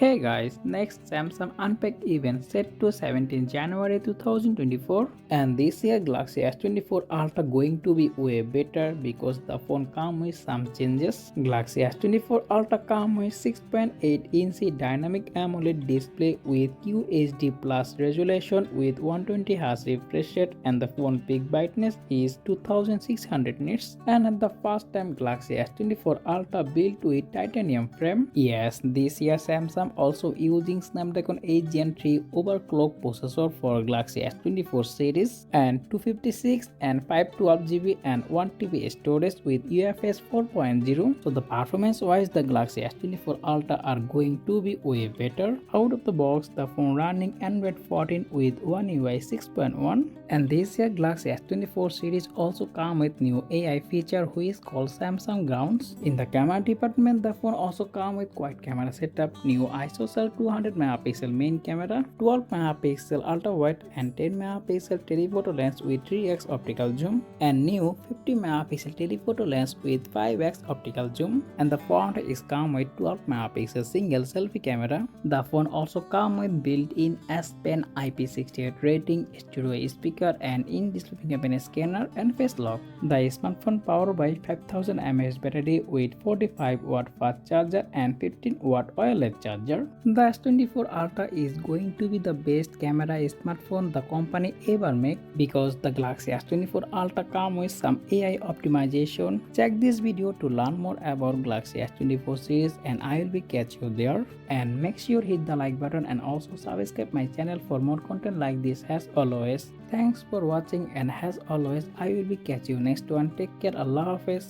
Hey guys, next Samsung Unpacked event set to 17 January 2024, and this year Galaxy S24 Ultra going to be way better because the phone comes with some changes. Galaxy S24 Ultra comes with 6.8-inch dynamic AMOLED display with QHD plus resolution with 120Hz refresh rate, and the phone peak brightness is 2600 nits, and at the first time Galaxy S24 Ultra built with titanium frame. Yes, this year Samsung also using Snapdragon 8 Gen 3 overclock processor for Galaxy S24 series and 256 and 512GB and 1TB storage with UFS 4.0. So the performance wise the Galaxy S24 Ultra are going to be way better. Out of the box the phone running Android 14 with One UI 6.1, and this year Galaxy S24 series also come with new AI feature which is called Samsung Grounds. In the camera department the phone also come with quad camera setup, new ISO 200 megapixel main camera, 12 megapixel ultra wide and 10 megapixel telephoto lens with 3x optical zoom, and new 50 megapixel telephoto lens with 5x optical zoom, and the front is come with 12 megapixel single selfie camera. The phone also come with built-in S Pen IP68 rating, stereo speaker and in-display fingerprint scanner and face lock. The smartphone powered by 5000 mAh battery with 45 watt fast charger and 15 watt wireless charger. The S24 Ultra is going to be the best camera smartphone the company ever make because the Galaxy S24 Ultra comes with some AI optimization. Check this video to learn more about Galaxy S24 series and I will be catch you there. And make sure hit the like button and also subscribe my channel for more content like this as always. Thanks for watching, and as always I will be catch you next one. Take care. Allah Hafiz.